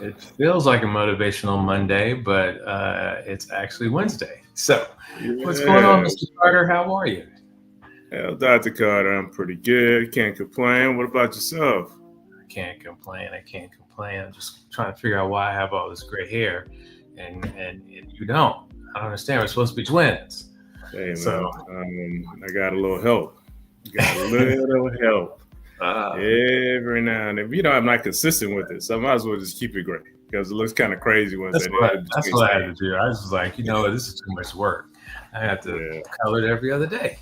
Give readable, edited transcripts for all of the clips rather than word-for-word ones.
It feels like a motivational Monday, but it's actually Wednesday. So, what's going on, Mr. Yes. Carter? How are you? Well, Dr. Carter, I'm pretty good. Can't complain. What about yourself? I can't complain. I can't complain. I'm just trying to figure out why I have all this gray hair, and you don't. I don't understand. We're supposed to be twins. Hey, So, man, I got a little help. Got a little help uh, every now and then. I'm not consistent with it, so I might as well just keep it great because it looks kind of crazy once that's I what in that's between what I had to stage. do. I was just like, this is too much work. I have to Yeah, color it every other day.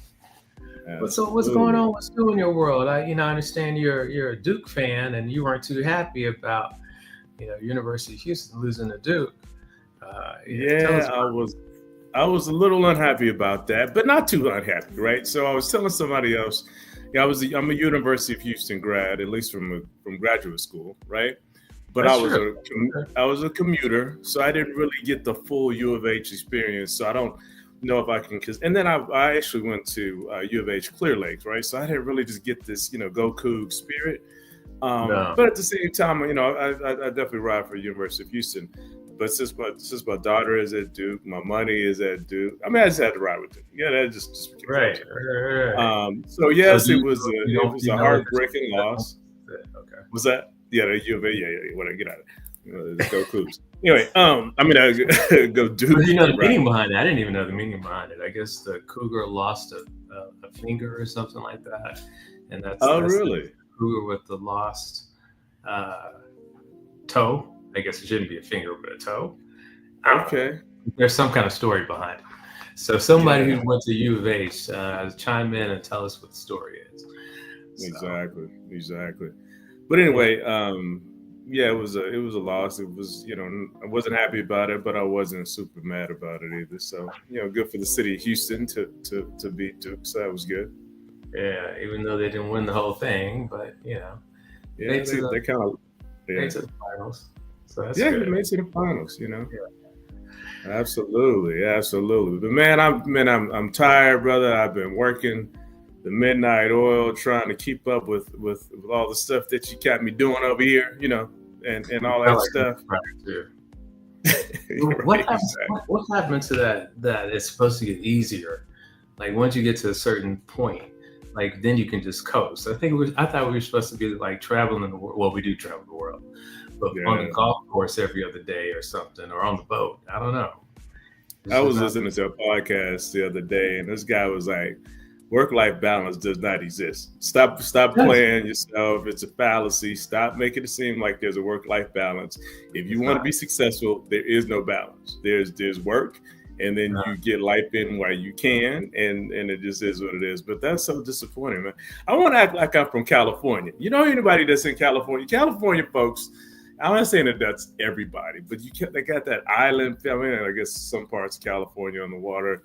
What's going absolutely. on? What's new in your world? I understand you're a Duke fan, and you weren't too happy about University of Houston losing to Duke. Tell us Yeah, I was a little unhappy about that, but not too unhappy, right? So I was telling somebody else, yeah, I'm a University of Houston grad, at least from graduate school, right? But I that's was true. Okay. I was a commuter, so I didn't really get the full U of H experience. So I don't know if I can. And then I actually went to U of H Clear Lakes, right? So I didn't really just get this, go Coug spirit. No, But at the same time, I definitely ride for University of Houston. But since my daughter is at Duke, my money is at Duke. I mean, I just had to ride with it. Yeah, that just became right, natural. right, right. So So yes, do it you, was you a it don't was you a know that heartbreaking loss. okay. Was that? Yeah, the U of A. Yeah. When I get out of go Cougs. Anyway, go But Duke. the Right. meaning behind it? I didn't even know the meaning behind it. I guess the cougar lost a finger or something like that, and Oh, that's the really? cougar with the lost uh, toe. I guess it shouldn't be a finger, but a toe. I don't know. Okay. There's some kind of story behind it. So somebody Yeah. who went to U of H, chime in and tell us what the story is. So Exactly. Exactly. But yeah, anyway, yeah, it was a loss. It was, I wasn't happy about it, but I wasn't super mad about it either. So, good for the city of Houston to beat Duke. So that was good. yeah. Even though they didn't win the whole thing, but Yeah, made to the they kind of made yeah. to the finals. So that's Yeah, we good. made it to the finals. Yeah. Absolutely, absolutely. But man, I'm tired, brother. I've been working the midnight oil, trying to keep up with all the stuff that you got me doing over here, and You all felt that like stuff. right too. What Right, happens? exactly. What happened to that it's supposed to get easier? Like once you get to a certain point, like then you can just coast. I thought we were supposed to be like traveling in the world. Well, we do travel the world, but on the Yeah. golf course every other day or something, or on the boat. I don't know. I It's just was not. listening to a podcast the other day, and this guy was like, "Work-life balance does not exist. Stop Yes, playing yourself. It's a fallacy. Stop making it seem like there's a work-life balance. If you it's want to not. be successful, there is no balance. There's work, and then No. you get life in while you can, and it just is what it is. But that's so disappointing, man. I want to act like I'm from California. You know anybody that's in California? California folks. I'm not saying that that's everybody, but they got that island. I mean, I guess some parts of California on the water,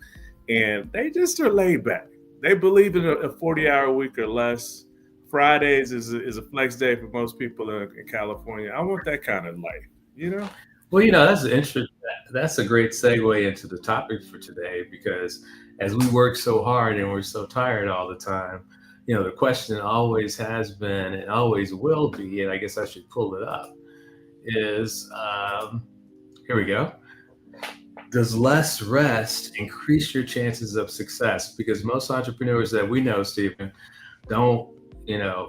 and they just are laid back. They believe in a 40-hour week or less. Fridays is a flex day for most people in California. I want that kind of life, you know? Well, that's interesting. That's a great segue into the topic for today because as we work so hard and we're so tired all the time, the question always has been and always will be, and I guess I should pull it up, is here we go. Does less rest increase your chances of success? Because most entrepreneurs that we know, Stephen, don't,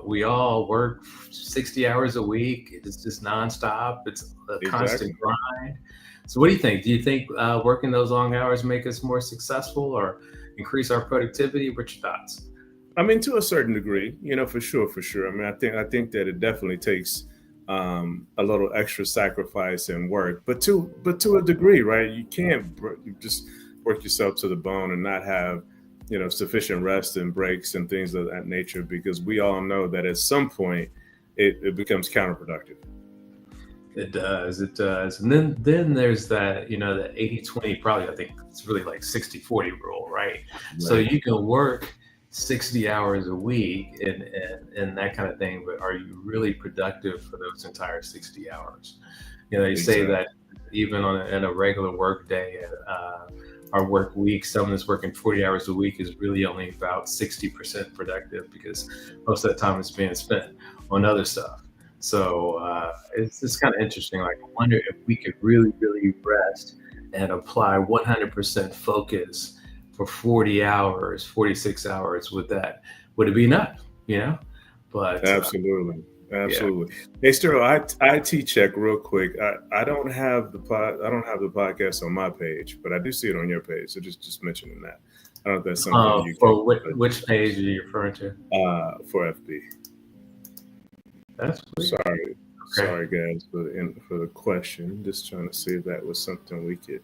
we all work 60 hours a week. It's just nonstop. It's a constant Exactly. grind. So, what do you think? Do you think working those long hours make us more successful or increase our productivity? What's your thoughts? I mean, to a certain degree, for sure, for sure. I mean, I think that it definitely takes a little extra sacrifice and work, but to a degree, right? You can't you just work yourself to the bone and not have sufficient rest and breaks and things of that nature because we all know that at some point it becomes counterproductive. It does. It does. And then there's that, the 80/20, probably, I think it's really like 60/40 rule, right? So Right. you can work 60 hours a week and that kind of thing, but are you really productive for those entire 60 hours? They say that Exactly. even in a regular work day, our work week, someone that's working 40 hours a week is really only about 60% productive because most of the time it's being spent on other stuff. So it's kind of interesting. Like, I wonder if we could really, really rest and apply 100% focus for 40 hours, 46 hours. Would it be enough? You know, but Absolutely. yeah. Absolutely. Hey, Sterling, IT check real quick. I don't have I don't have the podcast on my page, but I do see it on your page. So just mentioning that. I don't know if that's something you can For which page are you referring to? for FB. That's weird. Sorry, Okay. sorry guys for the question. Just trying to see if that was something we could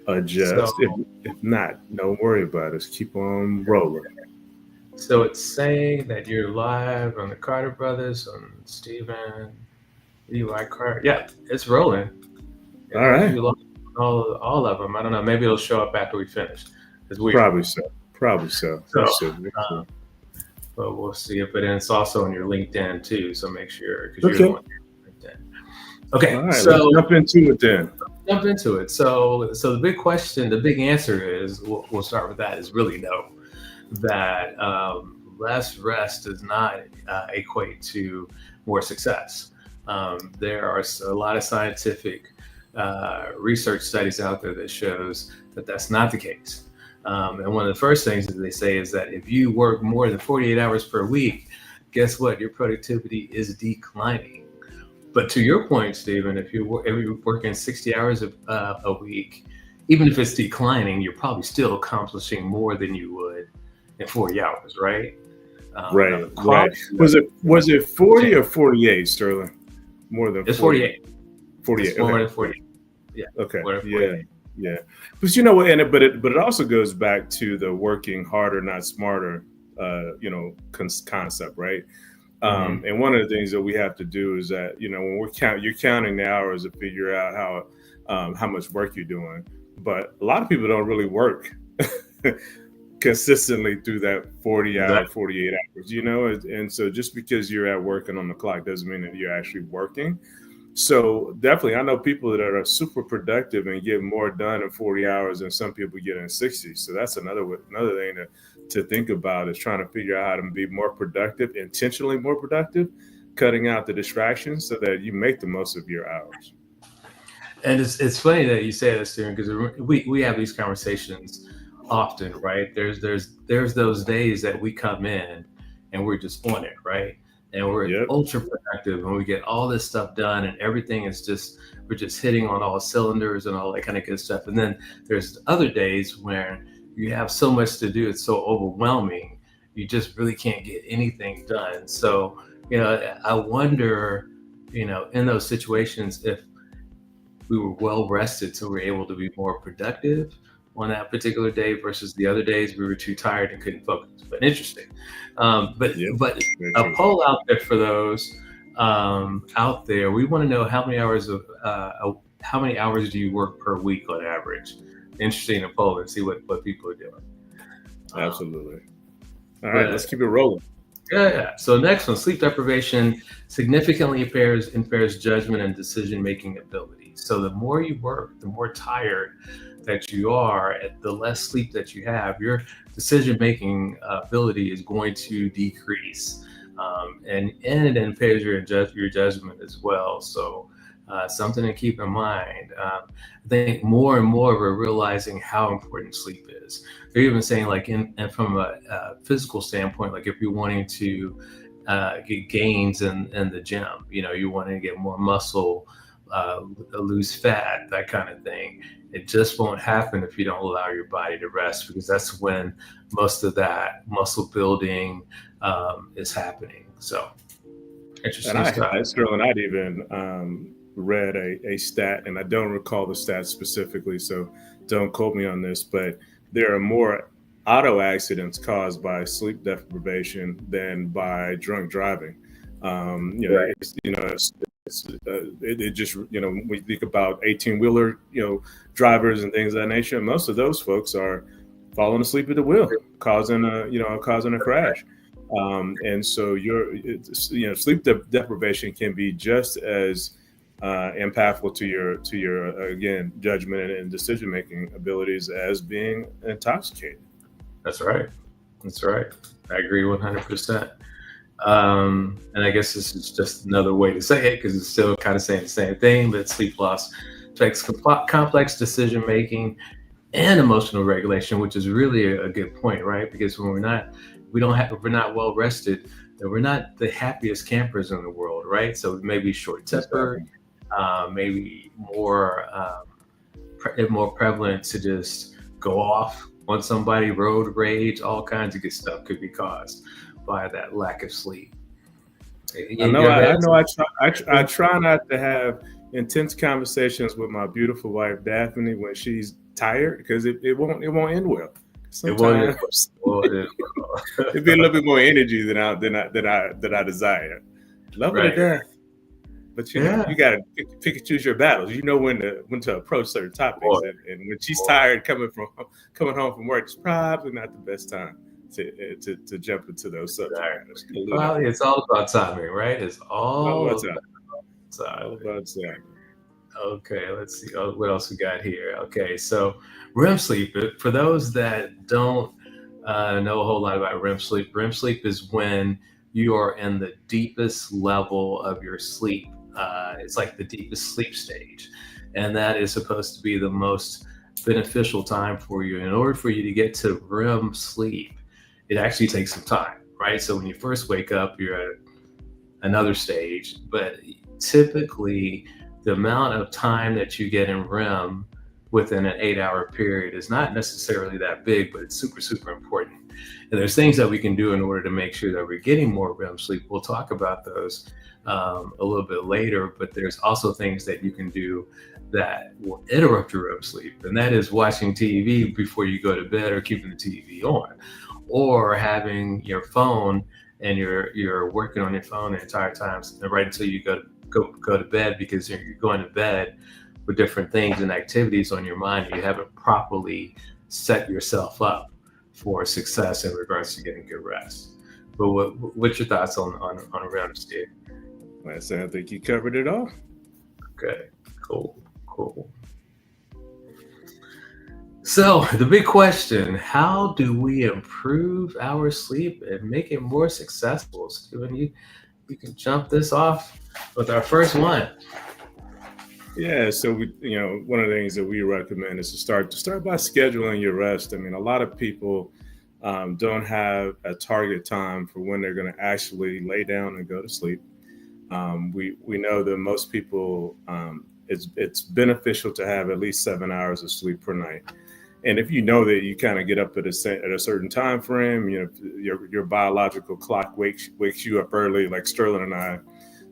adjust. So If not, don't worry about it. Just keep on rolling. so it's saying that you're live on the Carter Brothers, on Stephen Levi Carter. Yeah, it's rolling. It All has right. you all of them. I don't know. Maybe it'll show up after we finish. It's weird. Probably so. Probably so. So, Let's see. Let's uh, see. but we'll see it. But then it's also on your LinkedIn too. So make sure, because you're the Okay. one on LinkedIn. Okay, All right. so Let's jump into it then. jump into it. So the big question, the big answer is, we'll start with that, is really no. That less rest does not equate to more success. There are a lot of scientific research studies out there that shows that that's not the case. And one of the first things that they say is that if you work more than 48 hours per week, guess what? Your productivity is declining. But to your point, Stephen, if you're working 60 hours a week, even if it's declining, you're probably still accomplishing more than you would in 40 hours, right? Right. Right. Was it 40 or 48, Sterling? More than It's 40. 48. 48. It's more Okay. than 48. Yeah. Okay. More than Yeah. 48. Yeah. But you know what? But it also goes back to the working harder, not smarter, concept, right? Mhm. And one of the things that we have to do is that, when you're counting the hours to figure out how much work you're doing. But a lot of people don't really work consistently through that 40 hour, Exactly. 48 hours, and so just because you're at work and on the clock doesn't mean that you're actually working. So definitely, I know people that are super productive and get more done in 40 hours than some people get in 60. So that's another thing to think about, is trying to figure out how to be more productive, intentionally more productive, cutting out the distractions so that you make the most of your hours. And it's funny that you say that, Stephen, because we have these conversations often, right? There's those days that we come in and we're just on it, right? And we're Yep. ultra productive and we get all this stuff done and everything is just, we're just hitting on all cylinders and all that kind of good stuff. And then there's other days where you have so much to do, it's so overwhelming, you just really can't get anything done. So, I wonder, in those situations, if we were well rested, so we were able to be more productive on that particular day versus the other days we were too tired and couldn't focus. But interesting. But Yep. but Very a true. poll out there for those out there. We want to know how many hours do you work per week on average. Interesting, a poll, and see what people are doing. Absolutely. All right, let's keep it rolling. Yeah. So next one, sleep deprivation significantly impairs judgment and decision-making ability. So the more you work, the more tired that you are, the less sleep that you have, your decision-making ability is going to decrease, and it impairs your judgment as well. So something to keep in mind. I think more and more we're realizing how important sleep is. They're even saying, like, and from a physical standpoint, like if you're wanting to get gains in the gym, you want to get more muscle, lose fat, that kind of thing. It just won't happen if you don't allow your body to rest, because that's when most of that muscle building is happening. So interesting stuff. Sterling, I'd even read a stat, and I don't recall the stat specifically, so don't quote me on this, but there are more auto accidents caused by sleep deprivation than by drunk driving. Right. It just, we think about 18-wheeler, drivers and things of that nature. Most of those folks are falling asleep at the wheel, causing a crash. And so sleep deprivation can be just as impactful to your again, judgment and decision making abilities as being intoxicated. That's right. I agree 100%. And I guess this is just another way to say it because it's still kind of saying the same thing, but sleep loss affects complex decision making and emotional regulation, which is really a good point, right? Because when we're not well rested, then we're not the happiest campers in the world, right? So maybe short tempered, Exactly. maybe more prevalent to just go off on somebody, road rage, all kinds of good stuff could be caused by that lack of sleep. I You know. ever I had know. I some? try not to have intense conversations with my beautiful wife Daphne when she's tired because it won't end well. It wasn't. Sometimes Well, it, it'd be a little bit more energy than I desire. Love her to right. death, but Yeah. you gotta pick and choose your battles. You know when to approach certain topics, Boy, and when she's boy. tired coming home from work, it's probably not the best time to jump into those subject Exactly. matters. A little Well, different. it's all about timing, right? It's All all about about time. All timing. about time. Okay, let's see. Oh, what else we got here? Okay, so REM sleep. For those that don't know a whole lot about REM sleep is when you are in the deepest level of your sleep. It's like the deepest sleep stage, and that is supposed to be the most beneficial time for you. In order for you to get to REM sleep, it actually takes some time, right? So when you first wake up, you're at another stage, but typically the amount of time that you get in REM within an 8 hour period is not necessarily that big, but it's super, super important. And there's things that we can do in order to make sure that we're getting more REM sleep. We'll talk about those a little bit later, but there's also things that you can do that will interrupt your REM sleep. And that is watching TV before you go to bed or keeping the TV on or having your phone and you're working on your phone the entire time right until you go to bed because you're going to bed with different things and activities on your mind and you haven't properly set yourself up for success in regards to getting good rest. But what's your thoughts on around Steve? I say I think you covered it all. Okay, cool. So the big question: how do we improve our sleep and make it more successful? Steven, you can jump this off with our first one. Yeah, so one of the things that we recommend is to start by scheduling your rest. I mean, a lot of people don't have a target time for when they're going to actually lay down and go to sleep. We know that most people it's beneficial to have at least 7 hours of sleep per night. And if you know that you kind of get up at a certain time frame, your biological clock wakes you up early, like Sterling and I,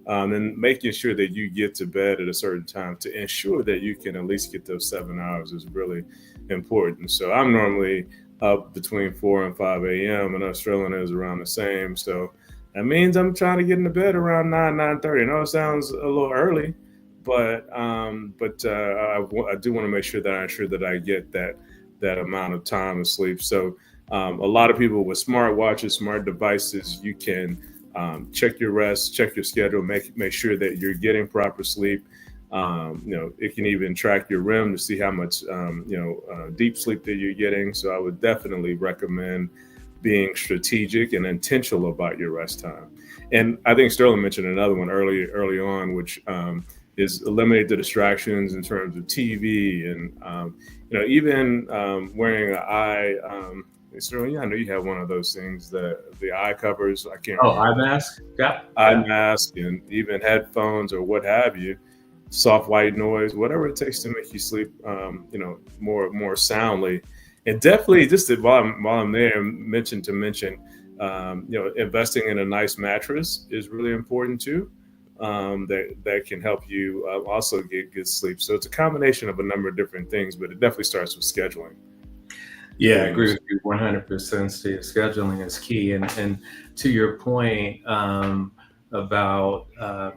and making sure that you get to bed at a certain time to ensure that you can at least get those 7 hours is really important. So I'm normally up between 4 and 5 a.m. and Sterling is around the same. So that means I'm trying to get into bed around 9:30. I know it sounds a little early, but I do want to make sure that I ensure that I get that amount of time of sleep. So a lot of people with smartwatches, smart devices, you can check your rest, check your schedule, make sure that you're getting proper sleep. It can even track your REM to see how much deep sleep that you're getting. So I would definitely recommend being strategic and intentional about your rest time. And I think Sterling mentioned another one early on, which is eliminate the distractions in terms of TV and even wearing an eye. Sterling, yeah, I know you have one of those things, the eye covers. I can't Oh, eye remember, mask. Yeah, eye yeah. mask, and even headphones or what have you. Soft white noise, whatever it takes to make you sleep, more soundly. And definitely, while I'm there, mention, investing in a nice mattress is really important too. That can help you also get good sleep. So it's a combination of a number of different things, but it definitely starts with scheduling. Yeah, I Getting your agree with you 100%. Steve. Scheduling is key, and to your point about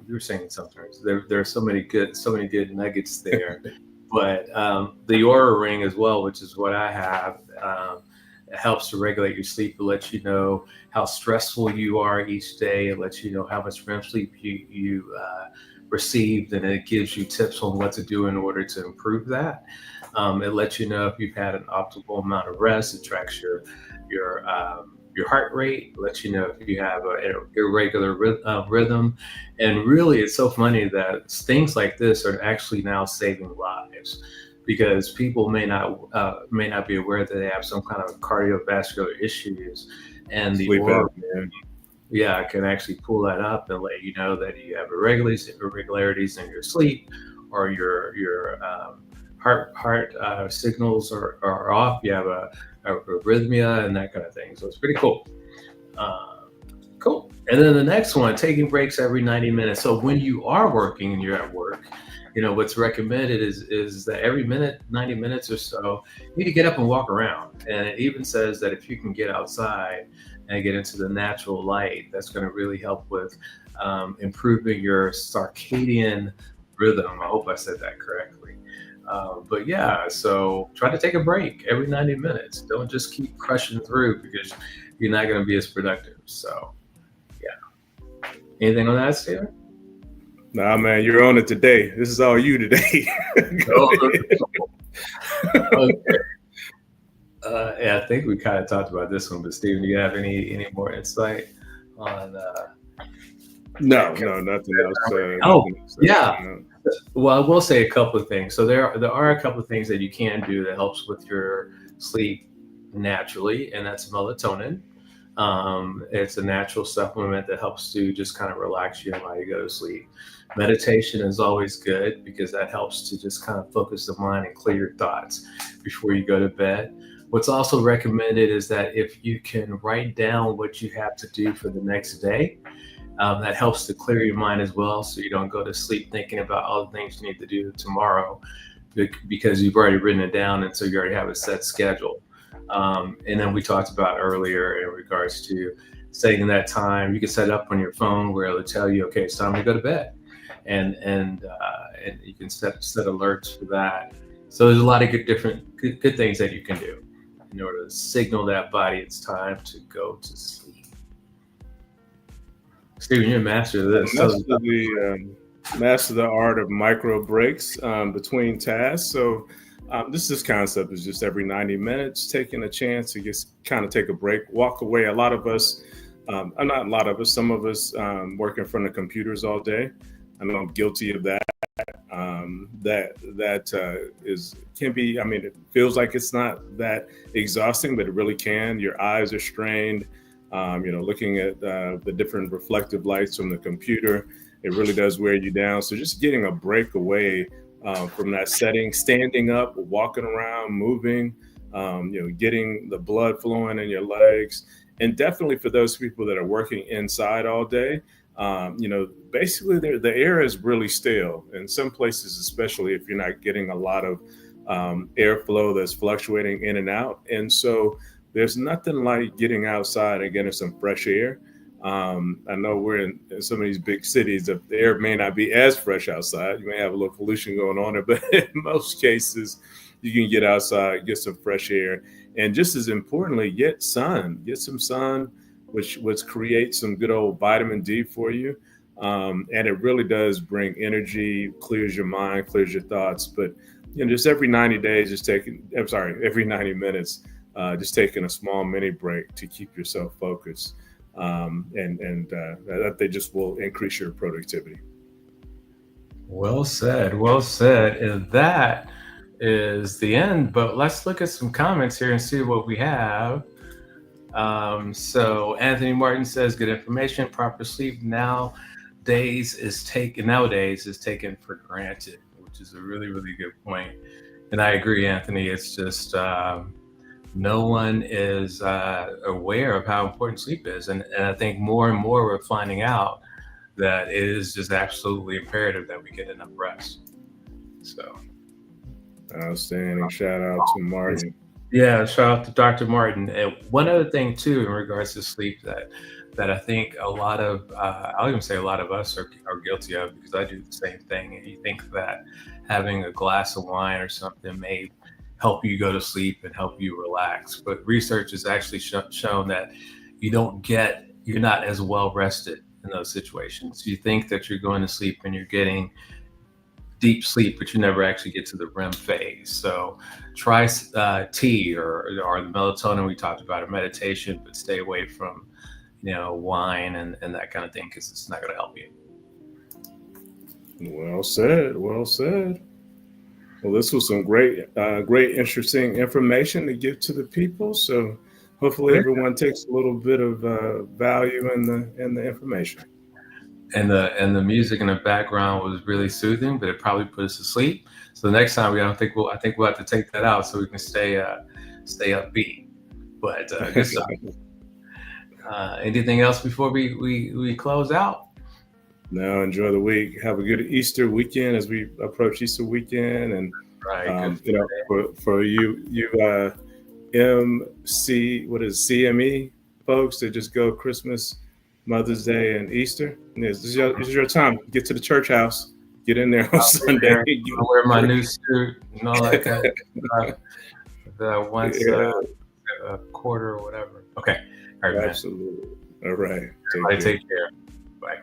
you were saying something. There are so many good nuggets there. But the Aura Ring as well, which is what I have, it helps to regulate your sleep. It lets you know how stressful you are each day. It lets you know how much REM sleep you received, and it gives you tips on what to do in order to improve that. It lets you know if you've had an optimal amount of rest. It tracks your your heart rate, lets you know if you have an irregular rhythm. And really, it's so funny that things like this are actually now saving lives, because people may not be aware that they have some kind of cardiovascular issues, and the Sleep aura, apnea. yeah, can actually pull that up and let you know that you have irregularities in your sleep, or your heart signals are off. You have a arrhythmia and that kind of thing. So it's pretty cool. Uh, cool. And then the next one, taking breaks every 90 minutes. So when you are working and you're at work, what's recommended is that every minute, 90 minutes or so, you need to get up and walk around. And it even says that if you can get outside and get into the natural light, that's going to really help with improving your circadian rhythm. I hope I said that correctly. But yeah, so try to take a break every 90 minutes. Don't just keep crushing through, because you're not going to be as productive. So yeah. Anything on that, Steven? Nah, man, you're on it today. This is all you today. Okay. Yeah, I think we kind of talked about this one, but Steven, do you have any more insight on? No, nothing else. Oh, nothing else. yeah. Well, I will say a couple of things. So there are a couple of things that you can do that helps with your sleep naturally, and that's melatonin. It's a natural supplement that helps to just kind of relax you while you go to sleep. Meditation is always good, because that helps to just kind of focus the mind and clear your thoughts before you go to bed. What's also recommended is that if you can write down what you have to do for the next day, that helps to clear your mind as well, so you don't go to sleep thinking about all the things you need to do tomorrow, because you've already written it down, and so you already have a set schedule. And then we talked about earlier in regards to setting that time. You can set it up on your phone where it'll tell you, okay, it's time to go to bed, and you can set alerts for that. So there's a lot of good things that you can do in order to signal that body it's time to go to sleep. Steven, you're a master of this. Master the art of micro breaks between tasks. So this concept is just every 90 minutes, taking a chance to just kind of take a break, walk away. A lot of us, not a lot of us, some of us work in front of computers all day. I know I'm guilty of that. Can be. I mean, it feels like it's not that exhausting, but it really can. Your eyes are strained. Looking at the different reflective lights from the computer, it really does wear you down. So just getting a break away from that setting, standing up, walking around, moving, getting the blood flowing in your legs. And definitely for those people that are working inside all day, basically the air is really stale. In some places, especially if you're not getting a lot of airflow that's fluctuating in and out. And so there's nothing like getting outside and getting some fresh air. I know we're in some of these big cities, the air may not be as fresh outside. You may have a little pollution going on there, but in most cases, you can get outside, get some fresh air. And just as importantly, get some sun, which creates some good old vitamin D for you. And it really does bring energy, clears your mind, clears your thoughts. But just every 90 days, every 90 minutes, just taking a small mini break to keep yourself focused. That they just will increase your productivity. Well said. And that is the end. But let's look at some comments here and see what we have. So Anthony Martin says, good information, proper sleep nowadays is taken for granted, which is a really, really good point. And I agree, Anthony. It's just no one is aware of how important sleep is. And I think more and more we're finding out that it is just absolutely imperative that we get enough rest. So. Outstanding. Shout out to Martin. Yeah, shout out to Dr. Martin. And one other thing too, in regards to sleep, that I think a lot of, I'll even say a lot of us are guilty of, because I do the same thing. And you think that having a glass of wine or something may help you go to sleep and help you relax. But research has actually shown that you're not as well rested in those situations. You think that you're going to sleep and you're getting deep sleep, but you never actually get to the REM phase. So try tea or the melatonin we talked about, or meditation, but stay away from, wine and that kind of thing, because it's not going to help you. Well said. Well said. Well, this was some great, interesting information to give to the people. So hopefully everyone takes a little bit of value in the information. And the music in the background was really soothing, but it probably put us to sleep. So the next time I think we'll have to take that out so we can stay upbeat. But good stuff. Anything else before we close out? No, enjoy the week. Have a good Easter weekend as we approach Easter weekend, and for you CME folks that just go Christmas, Mother's Day, and Easter. This is your time. Get to the church house. Get in there on Sunday. I'll wear my new suit and all that kind of stuff. Once a quarter or whatever. Okay. All right, absolutely. Man. All right. Take care. Bye.